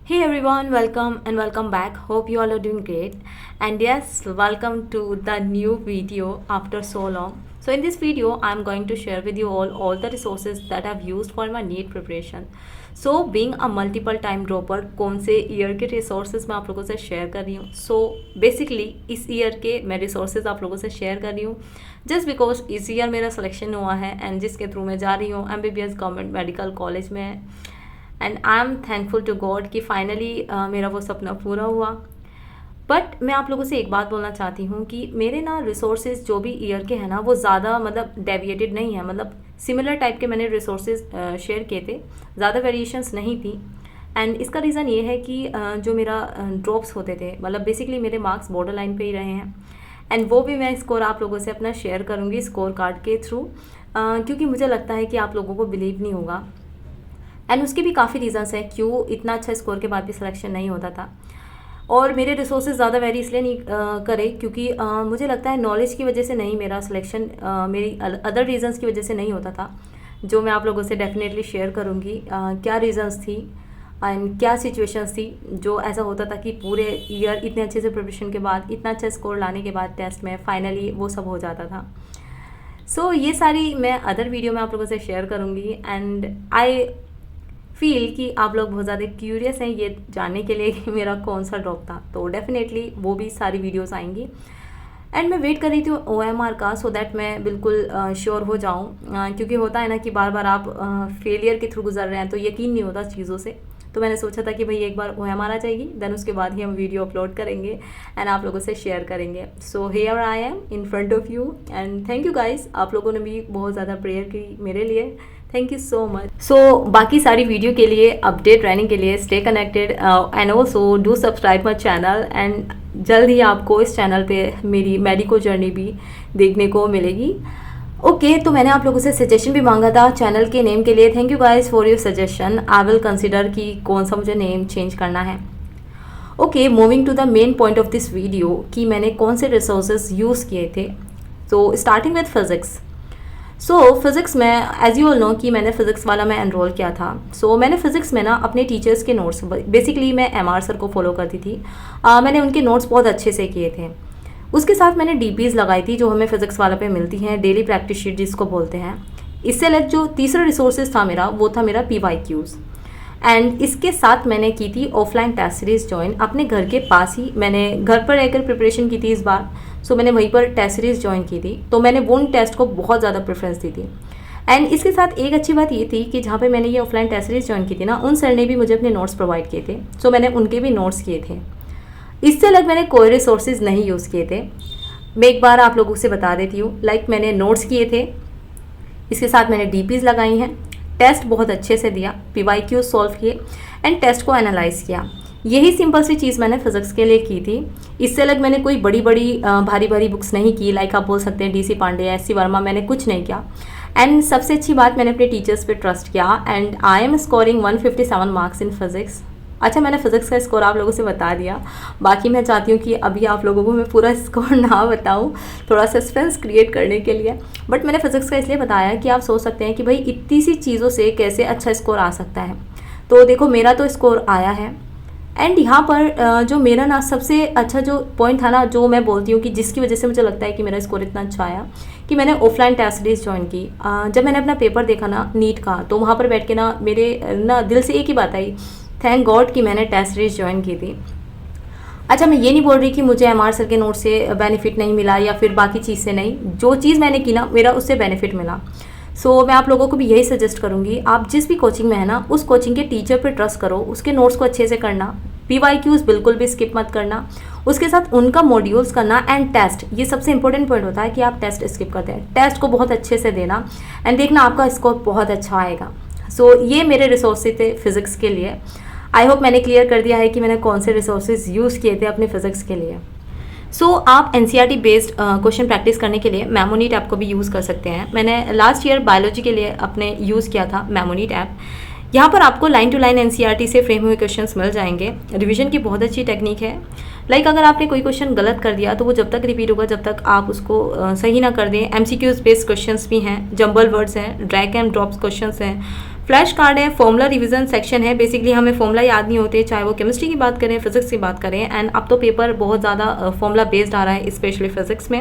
Hey everyone, welcome and welcome back. Hope you all are doing great. And yes, welcome to the new video after so long. So in this video, I'm going to share with you all the resources that I've used for my NEET preparation. So being a multiple time dropper, कौन से year के resources मैं आप लोगों से share कर रही हूँ. सो बेसिकली इस ईयर के मैं रिसोर्सेज आप लोगों से शेयर कर रही हूँ जस्ट बिकॉज इस ईयर मेरा सिलेक्शन हुआ है एंड जिसके थ्रू मैं जा रही हूँ MBBS गवर्नमेंट मेडिकल कॉलेज में. And I am thankful to God कि फाइनली मेरा वो सपना पूरा हुआ. बट मैं आप लोगों से एक बात बोलना चाहती हूँ कि मेरे ना रिसोर्सेज जो भी ईयर के हैं ना वो ज़्यादा मतलब डेविएटेड नहीं है. मतलब सिमिलर टाइप के मैंने रिसोर्सेज शेयर किए थे, ज़्यादा वेरिएशंस नहीं थी. एंड इसका रीज़न ये है कि जो मेरा ड्रॉप्स होते थे, मतलब बेसिकली मेरे मार्क्स बॉर्डर लाइन पे ही रहे हैं. एंड वो भी मैं स्कोर आप लोगों से अपना शेयर करूँगी स्कोर कार्ड के थ्रू, क्योंकि मुझे लगता है कि आप लोगों को बिलीव नहीं होगा. एंड उसके भी काफ़ी रीज़न्स हैं क्यों इतना अच्छा स्कोर के बाद भी सिलेक्शन नहीं होता था. और मेरे रिसोर्सेज ज़्यादा वेरी इसलिए नहीं करे क्योंकि मुझे लगता है नॉलेज की वजह से नहीं मेरा सिलेक्शन मेरी अदर रीज़न्स की वजह से नहीं होता था, जो मैं आप लोगों से डेफिनेटली शेयर करूँगी. क्या रीज़न्स थी एंड क्या सिचुएशंस थी जो ऐसा होता था कि पूरे ईयर इतने अच्छे से प्रिपरेशन के बाद, इतना अच्छा स्कोर लाने के बाद टेस्ट में फाइनली वो सब हो जाता था. सो ये सारी मैं अदर वीडियो में आप लोगों से शेयर करूँगी. एंड आई फील कि आप लोग बहुत ज़्यादा क्यूरियस हैं ये जानने के लिए कि मेरा कौन सा ड्रॉप था, तो डेफिनेटली वो भी सारी वीडियोस आएंगी. एंड मैं वेट कर रही थी OMR का, सो दैट मैं बिल्कुल श्योर हो जाऊँ, क्योंकि होता है ना कि बार बार आप फेलियर के थ्रू गुजर रहे हैं तो यकीन नहीं होता चीज़ों से. तो मैंने सोचा था कि भाई एक बार OMR आ जाएगी, देन उसके बाद ही हम वीडियो अपलोड करेंगे एंड आप लोगों से शेयर करेंगे. So here I am in front of you and thank you guys. आप लोगों ने भी बहुत ज़्यादा प्रेयर की मेरे लिए, थैंक यू सो मच. सो बाकी सारी वीडियो के लिए, अपडेट रहने के लिए stay connected and also do subscribe my channel. And जल्द ही आपको इस चैनल पे मेरी मेडिको जर्नी भी देखने को मिलेगी. ओके तो मैंने आप लोगों से सजेशन भी मांगा था चैनल के नेम के लिए. Thank you guys for your suggestion. I will consider कि कौन सा मुझे नेम चेंज करना है. Okay, moving to the main point of this video कि मैंने कौन से रिसोर्सेज यूज़ किए थे. तो starting with physics. So physics में एज यू ऑल नो कि मैंने फ़िज़िक्स वाला मैं एनरोल किया था. सो मैंने फ़िज़िक्स में ना अपने टीचर्स के नोट्स, बेसिकली मैं MR सर को फॉलो करती थी. मैंने उनके नोट्स बहुत अच्छे से किए थे. उसके साथ मैंने DPs लगाई थी जो हमें फ़िज़िक्स वाला पे मिलती हैं, डेली प्रैक्टिस शीट जिसको बोलते हैं. इससे अलग जो तीसरा रिसोर्सेज था मेरा वो था मेरा PYQs. एंड इसके साथ मैंने की थी ऑफलाइन टेस्ट सीरीज़ ज्वाइन अपने घर के पास ही. मैंने घर पर रहकर प्रिपरेशन की थी इस बार. सो मैंने वहीं पर टेस्ट सीरीज़ ज्वाइन की थी, तो मैंने वो टेस्ट को बहुत ज़्यादा प्रेफरेंस दी थी. एंड इसके साथ एक अच्छी बात ये थी कि जहाँ पे मैंने ये ऑफलाइन टेस्ट सीरीज़ ज्वाइन की थी ना, उन सर ने भी मुझे अपने नोट्स प्रोवाइड किए थे. सो मैंने उनके भी नोट्स किए थे. इससे अलग मैंने कोई रिसोर्सेज नहीं यूज़ किए थे. मैं एक बार आप लोगों से बता देती हूँ. मैंने नोट्स किए थे, इसके साथ मैंने DPs लगाई हैं, टेस्ट बहुत अच्छे से दिया, PYQ सॉल्व किए एंड टेस्ट को एनालाइज किया. यही सिंपल सी चीज़ मैंने फिज़िक्स के लिए की थी. इससे अलग मैंने कोई बड़ी बड़ी भारी भारी बुक्स नहीं की. आप बोल सकते हैं DC पांडे, SC वर्मा, मैंने कुछ नहीं किया. एंड सबसे अच्छी बात, मैंने अपने टीचर्स पे ट्रस्ट किया. And I M scoring 157 marks in physics. अच्छा, मैंने फिज़िक्स का स्कोर आप लोगों से बता दिया. बाकी मैं चाहती हूँ कि अभी आप लोगों को मैं पूरा स्कोर ना बताऊँ, थोड़ा सस्पेंस क्रिएट करने के लिए. बट मैंने फिज़िक्स का इसलिए बताया कि आप सोच सकते हैं कि भाई इतनी सी चीज़ों से कैसे अच्छा स्कोर आ सकता है. तो देखो मेरा तो स्कोर आया है. एंड यहाँ पर जो मेरा ना सबसे अच्छा जो पॉइंट था ना, जो मैं बोलती हूँ कि जिसकी वजह से मुझे लगता है कि मेरा स्कोर इतना अच्छा आया, कि मैंने ऑफलाइन टेस्ट सीरीज ज्वाइन की. जब मैंने अपना पेपर देखा ना नीट का, तो वहाँ पर बैठ के ना मेरे ना दिल से एक ही बात आई, थैंक गॉड कि मैंने टेस्ट सीरीज ज्वाइन की थी. अच्छा, मैं ये नहीं बोल रही कि मुझे MR सर के नोट से बेनिफिट नहीं मिला या फिर बाकी चीज़ से नहीं. जो चीज़ मैंने की ना, मेरा उससे बेनिफिट मिला. सो मैं आप लोगों को भी यही सजेस्ट करूँगी, आप जिस भी कोचिंग में है ना, उस कोचिंग के टीचर पे ट्रस्ट करो, उसके नोट्स को अच्छे से करना, PYQs बिल्कुल भी स्किप मत करना, उसके साथ उनका मॉड्यूल्स करना एंड टेस्ट. ये सबसे इंपॉर्टेंट पॉइंट होता है कि आप टेस्ट स्किप करते हैं. टेस्ट को बहुत अच्छे से देना एंड देखना आपका स्कोर बहुत अच्छा आएगा. सो ये मेरे रिसोर्सेज थे फिज़िक्स के लिए. आई होप मैंने क्लियर कर दिया है कि मैंने कौन से रिसोर्सेज यूज़ किए थे अपने फिज़िक्स के लिए. सो आप NCERT बेस्ड क्वेश्चन प्रैक्टिस करने के लिए मेमोनीट ऐप को भी यूज़ कर सकते हैं. मैंने लास्ट ईयर बायोलॉजी के लिए अपने यूज़ किया था मेमोनीट ऐप. यहाँ पर आपको लाइन टू लाइन NCERT से फ्रेम हुए क्वेश्चंस मिल जाएंगे. रिवीजन की बहुत अच्छी टेक्निक है. अगर आपने कोई क्वेश्चन गलत कर दिया तो वो जब तक रिपीट होगा जब तक आप उसको सही ना कर दें. MCQs बेस्ड क्वेश्चंस भी हैं, जंबल वर्ड्स हैं, ड्रैग एंड ड्रॉप्स क्वेश्चंस हैं, फ्लैश कार्ड है, फॉर्मूला रिवीजन सेक्शन है। बेसिकली हमें फॉर्मूला याद नहीं होते, चाहे वो केमिस्ट्री की बात करें, फिजिक्स की बात करें। एंड अब तो पेपर बहुत ज़्यादा फॉर्मूला बेस्ड आ रहा है, स्पेशली फिजिक्स में।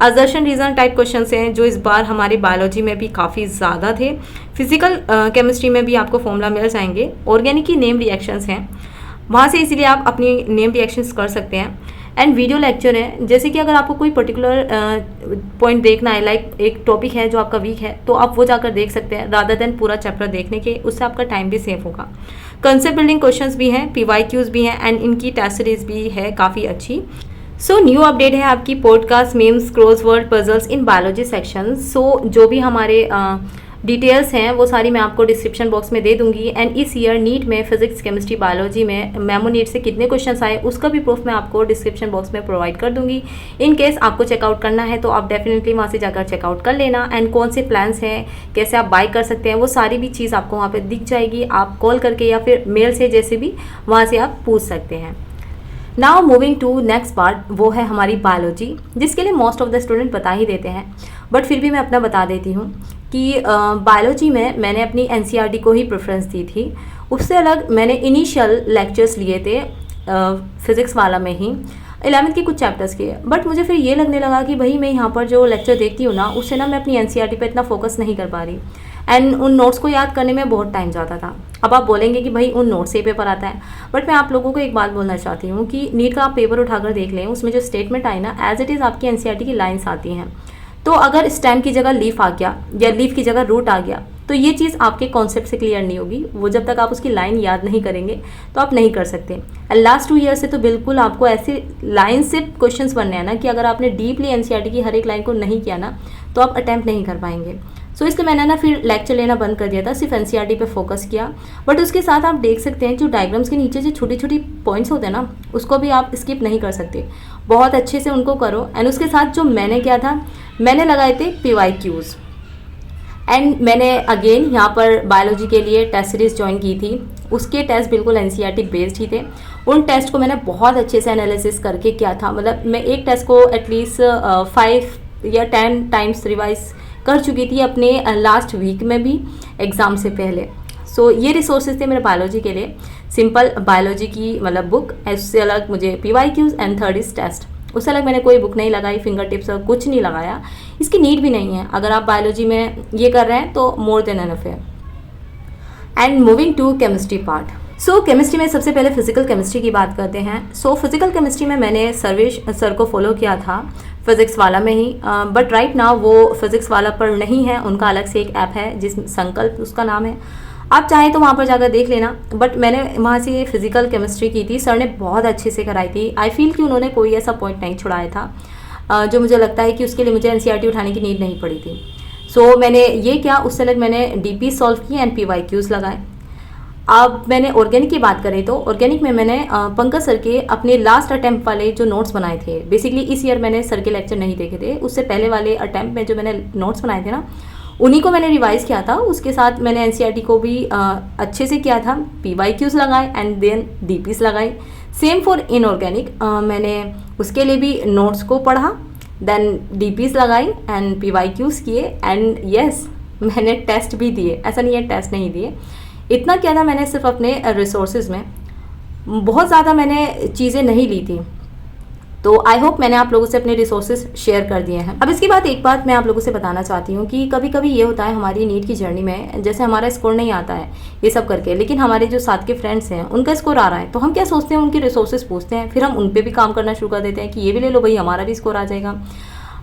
असर्शन रीजन टाइप क्वेश्चन हैं जो इस बार हमारी बायोलॉजी में भी काफ़ी ज़्यादा थे। फिजिकल केमिस्ट्री में भी आपको फॉर्मूला मिल जाएंगे। ऑर्गेनिक की नेम रिएक्शंस हैं, वहाँ से इसीलिए आप अपनी नेम रिएक्शंस कर सकते हैं। एंड वीडियो लेक्चर है, जैसे कि अगर आपको कोई पर्टिकुलर पॉइंट देखना है, लाइक एक टॉपिक है जो आपका वीक है, तो आप वो जाकर देख सकते हैं रादर देन पूरा चैप्टर देखने के। उससे आपका टाइम भी सेव होगा। कंसेप्ट बिल्डिंग क्वेश्चंस भी हैं, PYQs भी हैं एंड इनकी टेस्ट सीरीज भी है काफ़ी अच्छी। सो न्यू अपडेट है आपकी podcast, memes, crossword, puzzles in biology section. So जो भी हमारे डिटेल्स हैं वो सारी मैं आपको डिस्क्रिप्शन बॉक्स में दे दूंगी। एंड इस ईयर नीट में फिजिक्स, केमिस्ट्री, बायोलॉजी में मेमो नीट से कितने क्वेश्चंस आए उसका भी प्रूफ मैं आपको डिस्क्रिप्शन बॉक्स में प्रोवाइड कर दूंगी। इन केस आपको चेकआउट करना है तो आप डेफिनेटली वहाँ से जाकर चेकआउट कर लेना। एंड कौन से प्लान्स हैं, कैसे आप बाय कर सकते हैं, वो सारी भी चीज़ आपको वहाँ पर दिख जाएगी। आप कॉल करके या फिर मेल से जैसे भी वहाँ से आप पूछ सकते हैं। Now moving to next part, वो है हमारी बायोलॉजी, जिसके लिए मोस्ट ऑफ द स्टूडेंट बता ही देते हैं, बट फिर भी मैं अपना बता देती हूँ कि बायोलॉजी में मैंने अपनी NCERT को ही प्रेफरेंस दी थी। उससे अलग मैंने इनिशियल लेक्चर्स लिए थे फिज़िक्स वाला में ही, 11th के कुछ चैप्टर्स के। बट मुझे फिर ये लगने लगा कि भाई मैं यहाँ पर जो लेक्चर देखती हूँ ना, उससे ना मैं अपनी NCERT पे इतना फोकस नहीं कर पा रही। एंड उन नोट्स को याद करने में बहुत टाइम जाता था। अब आप बोलेंगे कि भाई उन नोट्स से ही पेपर आता है, बट मैं आप लोगों को एक बात बोलना चाहती हूँ कि नीट का आप पेपर उठाकर देख लें, उसमें जो स्टेटमेंट आई ना, एज इट इज़ आपकी NCERT की लाइन्स आती हैं। तो अगर स्टेम की जगह लीफ आ गया या लीफ की जगह रूट आ गया, तो ये चीज़ आपके कॉन्सेप्ट से क्लियर नहीं होगी। वो जब तक आप उसकी लाइन याद नहीं करेंगे तो आप नहीं कर सकते। लास्ट 2 ईयर से तो बिल्कुल आपको ऐसे लाइन से क्वेश्चंस बनने हैं ना कि अगर आपने डीपली NCERT की हर एक लाइन को नहीं किया ना तो आप अटैम्प्ट नहीं कर पाएंगे। सो इसलिए मैंने ना फिर लेक्चर लेना बंद कर दिया था, सिर्फ NCERT पे फोकस किया। बट उसके साथ आप देख सकते हैं जो डायग्राम्स के नीचे जो छोटी छोटी पॉइंट्स होते हैं ना, उसको भी आप स्किप नहीं कर सकते, बहुत अच्छे से उनको करो। एंड उसके साथ जो मैंने किया था, मैंने लगाए थे PYQs। एंड मैंने अगेन यहाँ पर बायोलॉजी के लिए टेस्ट सीरीज़ ज्वाइन की थी। उसके टेस्ट बिल्कुल NCERT बेस्ड ही थे। उन टेस्ट को मैंने बहुत अच्छे से एनालिसिस करके किया था। मतलब मैं एक टेस्ट को एटलीस्ट 5 या 10 टाइम्स रिवाइज कर चुकी थी अपने लास्ट वीक में भी, एग्ज़ाम से पहले। सो ये रिसोर्सेज थे मेरे बायोलॉजी के लिए। सिंपल बायोलॉजी की मतलब बुक, उससे अलग मुझे PYQs and third is test. उससे अलग मैंने कोई बुक नहीं लगाई, फिंगर टिप्स और कुछ नहीं लगाया। इसकी नीड भी नहीं है। अगर आप बायोलॉजी में ये कर रहे हैं तो मोर देन एनफ है। And moving to chemistry part. So chemistry में सबसे पहले फिजिकल केमिस्ट्री की बात करते हैं। सो फिजिकल केमिस्ट्री में मैंने सर्वेश सर को फॉलो किया था फिज़िक्स वाला में ही, बट राइट नाउ वो फिज़िक्स वाला पर नहीं है। उनका अलग से एक ऐप है जिस संकल्प उसका नाम है, आप चाहें तो वहाँ पर जाकर देख लेना। बट मैंने वहाँ से फिजिकल केमिस्ट्री की थी, सर ने बहुत अच्छे से कराई थी। आई फील कि उन्होंने कोई ऐसा पॉइंट नहीं छुड़ाया था जो मुझे लगता है कि उसके लिए मुझे NCERT उठाने की नीड नहीं पड़ी थी। सो मैंने ये क्या, उससे अलग मैंने DP सॉल्व की एंड PYQs लगाए। अब मैंने ऑर्गेनिक की बात करें तो ऑर्गेनिक में मैंने पंकज सर के अपने लास्ट अटैम्प्ट वाले जो नोट्स बनाए थे, बेसिकली इस ईयर मैंने सर के लेक्चर नहीं देखे थे, उससे पहले वाले अटैम्प्ट में जो मैंने नोट्स बनाए थे ना, उन्हीं को मैंने रिवाइज़ किया था। उसके साथ मैंने NCERT को भी अच्छे से किया था, PYQs लगाए एंड देन DPs लगाए। सेम फॉर इनऑर्गेनिक, मैंने उसके लिए भी नोट्स को पढ़ा, देन DPs लगाई एंड PYQs किए एंड येस मैंने टेस्ट भी दिए। ऐसा नहीं है टेस्ट नहीं दिए, इतना किया था मैंने सिर्फ अपने रिसोर्सेज में, बहुत ज़्यादा मैंने चीज़ें नहीं ली थी। तो आई होप मैंने आप लोगों से अपने रिसोर्सेज शेयर कर दिए हैं। अब इसके बाद एक बात मैं आप लोगों से बताना चाहती हूँ कि कभी कभी ये होता है हमारी नीट की जर्नी में, जैसे हमारा स्कोर नहीं आता है ये सब करके, लेकिन हमारे जो साथ के फ्रेंड्स हैं उनका स्कोर आ रहा है, तो हम क्या सोचते हैं, उनके रिसोर्सेज पूछते हैं, फिर हम उन पर भी काम करना शुरू कर देते हैं कि ये भी ले लो भाई, हमारा भी स्कोर आ जाएगा।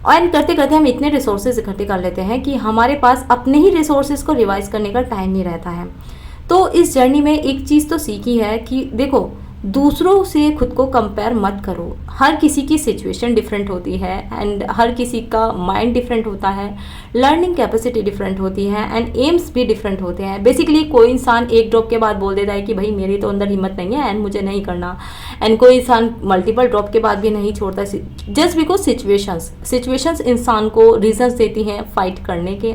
और करते करते हम इतने रिसोर्सेज इकट्ठे कर लेते हैं कि हमारे पास अपने ही रिसोर्सेज को रिवाइज करने का टाइम नहीं रहता है। तो इस जर्नी में एक चीज़ तो सीखी है कि देखो, दूसरों से खुद को कंपेयर मत करो। हर किसी की सिचुएशन डिफरेंट होती है एंड हर किसी का माइंड डिफरेंट होता है, लर्निंग कैपेसिटी डिफरेंट होती है एंड एम्स भी डिफरेंट होते हैं। बेसिकली कोई इंसान एक ड्रॉप के बाद बोल देता है कि भाई मेरी तो अंदर हिम्मत नहीं है एंड मुझे नहीं करना, एंड कोई इंसान मल्टीपल ड्रॉप के बाद भी नहीं छोड़ता, जस्ट बिकॉज सिचुएशंस इंसान को रीजंस देती हैं फाइट करने के।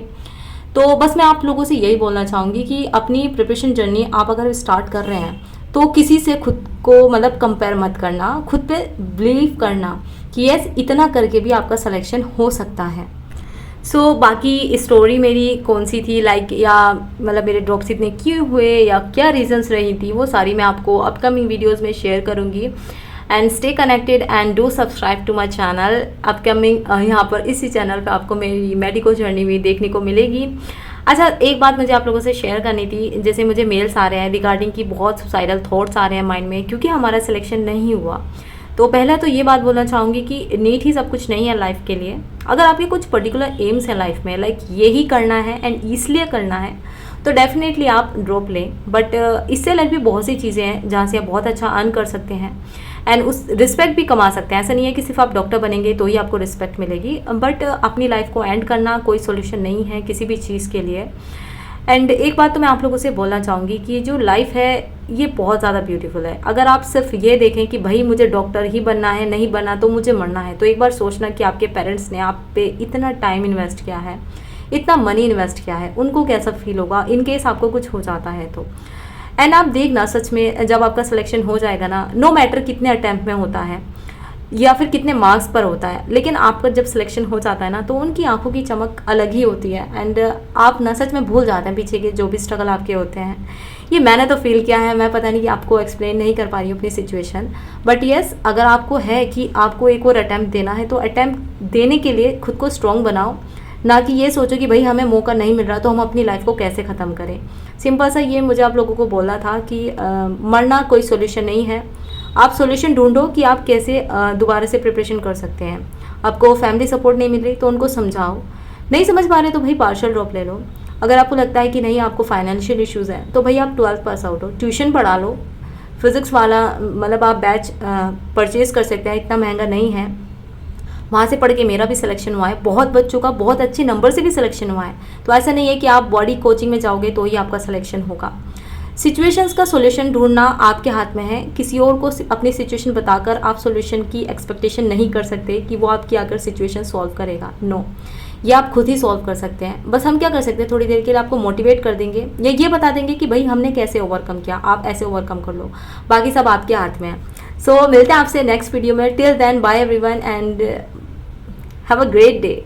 तो बस मैं आप लोगों से यही बोलना चाहूँगी कि अपनी प्रिपरेशन जर्नी आप अगर स्टार्ट कर रहे हैं तो किसी से खुद को मतलब कंपेयर मत करना, खुद पे बिलीव करना कि यस इतना करके भी आपका सिलेक्शन हो सकता है। बाकी स्टोरी मेरी कौन सी थी, लाइक या मतलब मेरे ड्रॉप्स इतने क्यों हुए या क्या रीजंस रही थी, वो सारी मैं आपको अपकमिंग वीडियोस में शेयर करूँगी। And stay connected and do subscribe to my channel. Upcoming यहाँ पर इसी चैनल पे आपको मेरी मेडिकल जर्नी भी देखने को मिलेगी। अच्छा, एक बात मुझे आप लोगों से शेयर करनी थी। जैसे मुझे मेल्स आ रहे हैं रिगार्डिंग की बहुत सुसाइडल थॉट्स आ रहे हैं माइंड में, क्योंकि हमारा सिलेक्शन नहीं हुआ। तो पहला तो ये बात बोलना चाहूँगी कि नीट ही सब कुछ नहीं है लाइफ के लिए। अगर आपके कुछ पर्टिकुलर एम्स हैं लाइफ में, लाइक यही करना है एंड इसलिए करना है, तो डेफिनेटली आप ड्रॉप लें। बट इससे अलग भी बहुत सी चीज़ें हैं जहाँ से आप बहुत अच्छा अर्न कर सकते हैं एंड उस रिस्पेक्ट भी कमा सकते हैं। ऐसा नहीं है कि सिर्फ आप डॉक्टर बनेंगे तो ही आपको रिस्पेक्ट मिलेगी, बट अपनी लाइफ को एंड करना कोई सोल्यूशन नहीं है किसी भी चीज़ के लिए। एंड एक बात तो मैं आप लोगों से बोलना चाहूँगी कि जो लाइफ है ये बहुत ज़्यादा ब्यूटीफुल है। अगर आप सिर्फ ये देखें कि भाई मुझे डॉक्टर ही बनना है, नहीं बनना तो मुझे मरना है, तो एक बार सोचना कि आपके पेरेंट्स ने आप पे इतना टाइम इन्वेस्ट किया है, इतना मनी इन्वेस्ट किया है, उनको कैसा फील होगा इन केस आपको कुछ हो जाता है तो। एंड आप देखना सच में जब आपका सिलेक्शन हो जाएगा ना, नो मैटर कितने अटैम्प्ट में होता है या फिर कितने मार्क्स पर होता है, लेकिन आपका जब सिलेक्शन हो जाता है ना, तो उनकी आंखों की चमक अलग ही होती है। एंड आप ना सच में भूल जाते हैं पीछे के जो भी स्ट्रगल आपके होते हैं। ये मैंने तो फील किया है, मैं पता नहीं कि आपको एक्सप्लेन नहीं कर पा रही हूँ अपनी सिचुएशन, बट येस, अगर आपको है कि आपको एक और अटैम्प्ट देना है तो अटैम्प्ट देने के लिए खुद को स्ट्रॉन्ग बनाओ, ना कि ये सोचो कि भाई हमें मौका नहीं मिल रहा तो हम अपनी लाइफ को कैसे ख़त्म करें। सिंपल सा ये मुझे आप लोगों को बोलना था कि मरना कोई सोल्यूशन नहीं है। आप सोल्यूशन ढूंढो कि आप कैसे दोबारा से प्रिपरेशन कर सकते हैं। आपको फैमिली सपोर्ट नहीं मिल रही तो उनको समझाओ, नहीं समझ पा रहे तो भाई पार्शियल ड्रॉप ले लो। अगर आपको लगता है कि नहीं आपको फाइनेंशियल इश्यूज़ हैं तो भाई आप 12th पास आउट हो, ट्यूशन पढ़ा लो। फिज़िक्स वाला मतलब आप बैच परचेज़ कर सकते हैं, इतना महंगा नहीं है। वहाँ से पढ़ के मेरा भी सिलेक्शन हुआ है, बहुत बच्चों का बहुत अच्छे नंबर से भी सिलेक्शन हुआ है। तो ऐसा नहीं है कि आप बॉडी कोचिंग में जाओगे तो ही आपका सिलेक्शन होगा। सिचुएशंस का सॉल्यूशन ढूंढना आपके हाथ में है। किसी और को अपनी सिचुएशन बताकर आप सॉल्यूशन की एक्सपेक्टेशन नहीं कर सकते कि वो आपकी आकर सिचुएशन सॉल्व करेगा। नो, ये आप खुद ही सॉल्व कर सकते हैं। बस हम क्या कर सकते हैं, थोड़ी देर के लिए आपको मोटिवेट कर देंगे या ये बता देंगे कि भाई हमने कैसे ओवरकम किया, आप ऐसे ओवरकम कर लो। बाकी सब आपके हाथ में है। सो मिलते हैं आपसे नेक्स्ट वीडियो में। Till then bye everyone and have a great day.